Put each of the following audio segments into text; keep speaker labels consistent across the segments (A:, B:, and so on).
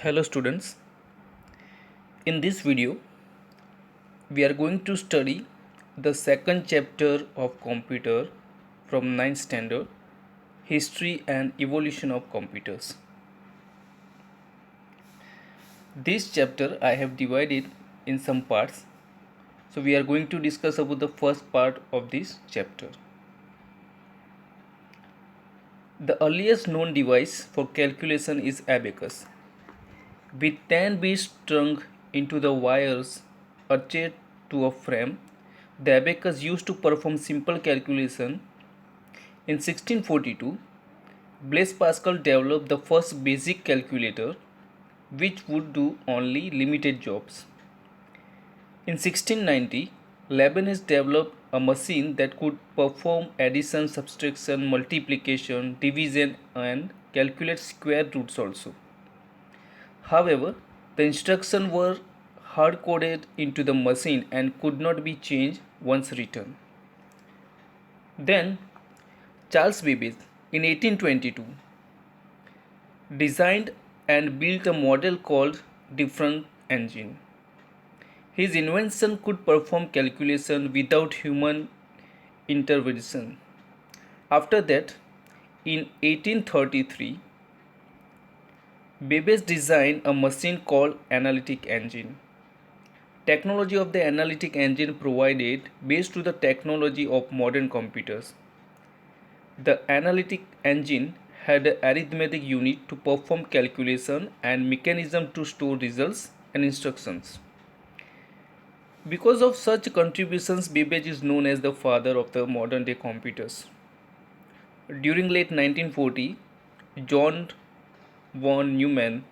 A: Hello students, in this video we are going to study the second chapter of computer from 9th standard, history and evolution of computers. This chapter I have divided in some parts, so we are going to discuss about the first part of this chapter. The earliest known device for calculation is abacus. With 10 bits strung into the wires attached to a frame, the abacus used to perform simple calculation. In 1642, Blaise Pascal developed the first basic calculator, which would do only limited jobs. In 1690, Leibniz developed a machine that could perform addition, subtraction, multiplication, division, and calculate square roots also. However, the instructions were hard coded into the machine and could not be changed once written. Then, Charles Babbage in 1822 designed and built a model called difference engine. His invention could perform calculation without human intervention. After that, in 1833, Babbage designed a machine called analytic engine. Technology of the analytic engine provided based to the technology of modern computers. The analytic engine had an arithmetic unit to perform calculation and mechanism to store results and instructions. Because of such contributions, Babbage is known as the father of the modern day computers. During late 1940, John von Neumann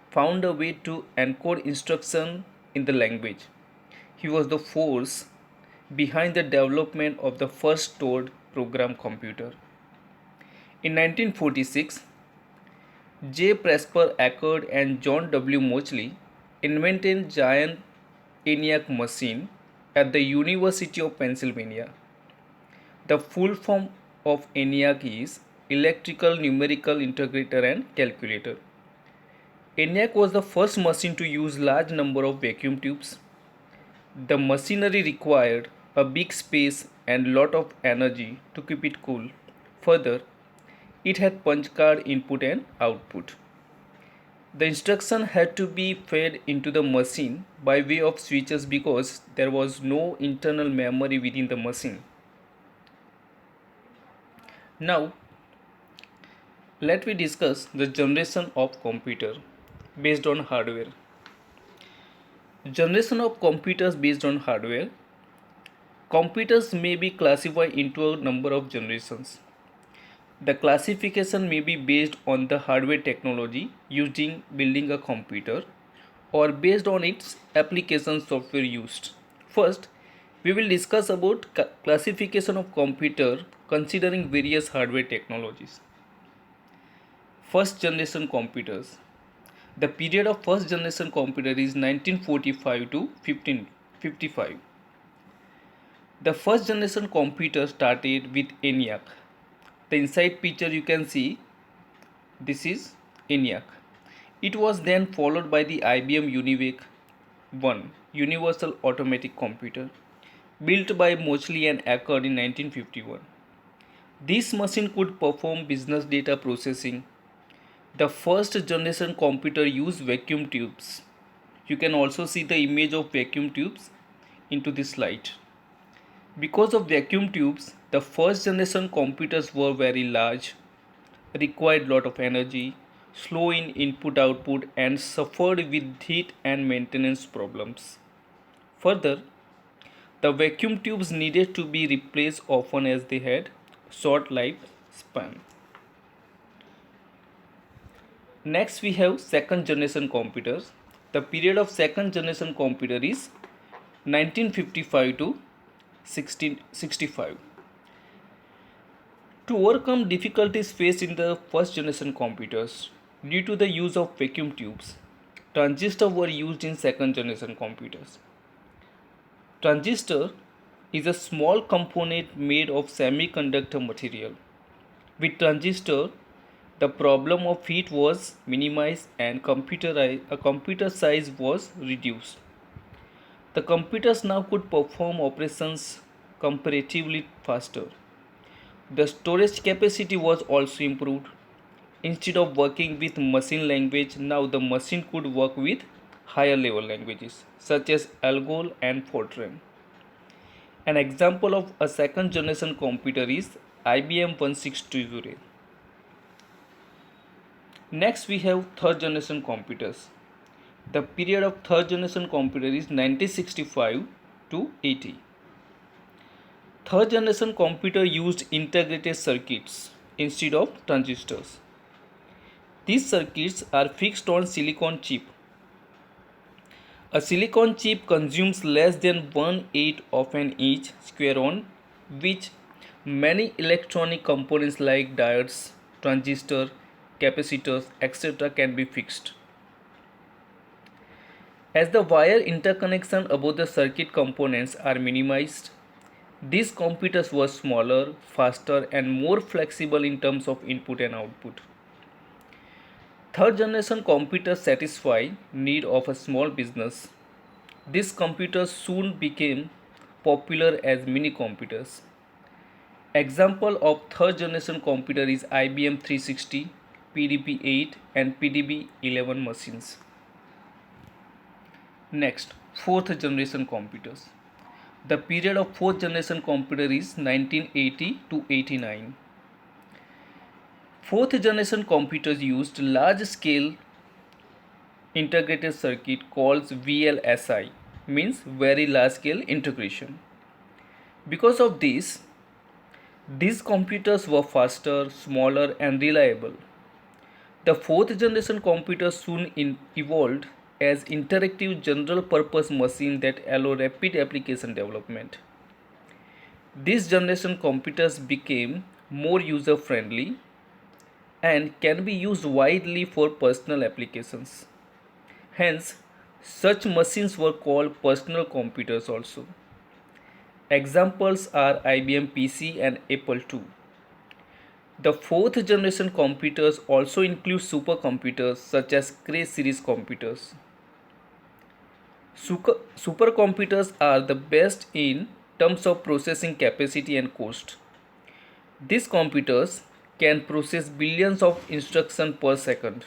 A: found a way to encode instruction in the language. He was the force behind the development of the first stored program computer. In 1946, J. Presper Eckert and John W. Mauchly invented giant ENIAC machine at the University of Pennsylvania. The full form of ENIAC is Electrical Numerical Integrator and Calculator. ENIAC was the first machine to use large number of vacuum tubes. The machinery required a big space and lot of energy to keep it cool. Further, it had punch card input and output. The instruction had to be fed into the machine by way of switches because there was no internal memory within the machine. Now, let me discuss the generation of computer based on hardware. Generation of computers based on hardware. Computers may be classified into a number of generations. The classification may be based on the hardware technology used in building a computer or based on its application software used. First, we will discuss about classification of computer considering various hardware technologies. First generation computers. The period of first generation computer is 1945 to 1555. The first generation computer started with ENIAC. The inside picture you can see, this is ENIAC. It was then followed by the IBM UNIVAC 1 Universal Automatic Computer, built by Mauchly and Eckert in 1951. This machine could perform business data processing. The first generation computer used vacuum tubes. You can also see the image of vacuum tubes into this slide. Because of vacuum tubes, the first generation computers were very large, required lot of energy, slow in input output, and suffered with heat and maintenance problems. Further, the vacuum tubes needed to be replaced often as they had short lifespan. Next we have second generation computers. The period of second generation computer is 1955 to 1665. To overcome difficulties faced in the first generation computers due to the use of vacuum tubes, transistors were used in second generation computers. Transistor is a small component made of semiconductor material. With transistor, The problem of heat was minimized and computer size was reduced. The computers now could perform operations comparatively faster. The storage capacity was also improved. Instead of working with machine language, now the machine could work with higher level languages such as ALGOL and Fortran. An example of a second generation computer is IBM 1620. Next we have third generation computers. The period of third generation computer is 1965 to 80. Third generation computer used integrated circuits instead of transistors. These circuits are fixed on silicon chip. A silicon chip consumes less than 1/8 of an inch square on which many electronic components like diodes, transistors, capacitors, etc. can be fixed. As the wire interconnection above the circuit components are minimized, these computers were smaller, faster, and more flexible in terms of input and output. Third generation computers satisfy need of a small business. These computers soon became popular as mini computers. Example of third generation computer is IBM 360, PDP-8 and PDP-11 machines. Next, fourth generation computers. The period of fourth generation computer is 1980 to 89. Fourth generation computers used large scale integrated circuit called VLSI, means very large scale integration. Because of this, these computers were faster, smaller and reliable. The fourth generation computers soon evolved as interactive general purpose machines that allow rapid application development. These generation computers became more user friendly and can be used widely for personal applications. Hence, such machines were called personal computers also. Examples are IBM PC and Apple II. The fourth generation computers also include supercomputers such as Cray series computers. Supercomputers are the best in terms of processing capacity and cost. These computers can process billions of instructions per second.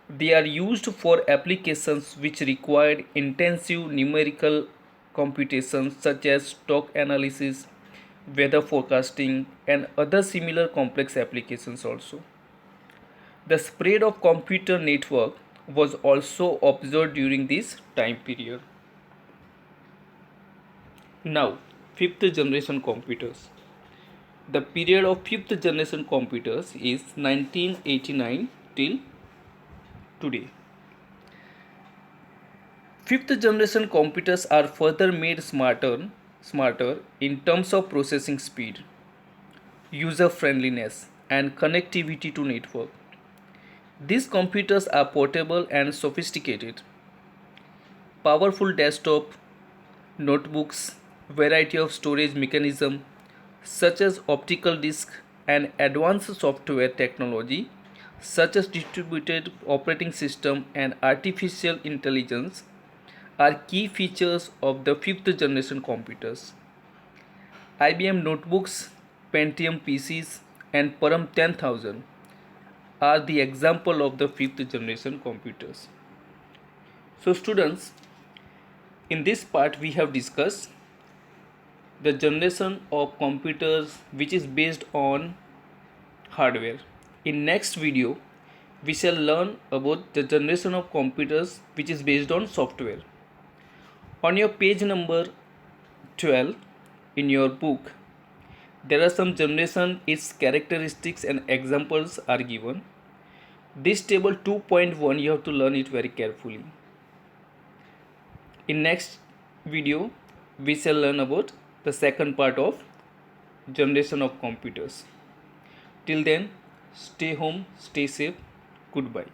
A: They are used for applications which require intensive numerical computations such as stock analysis, weather forecasting, and other similar complex applications also. The spread of computer network was also observed during this time period. Now, fifth generation computers. The period of fifth generation computers is 1989 till today. Fifth generation computers are further made smarter in terms of processing speed, user friendliness, and connectivity to network. These computers are portable and sophisticated. Powerful desktop, notebooks, variety of storage mechanism such as optical disk and advanced software technology such as distributed operating system and artificial intelligence are key features of the fifth generation computers. IBM notebooks, Pentium PCs, and Param 10000 are the example of the fifth generation computers. So students, in this part we have discussed the generation of computers which is based on hardware. In next video we shall learn about the generation of computers which is based on software. On your page number 12 in your book, there are some generation, its characteristics and examples are given. This table 2.1 you have to learn it very carefully. In next video we shall learn about the second part of generation of computers. Till then, stay home, stay safe, goodbye.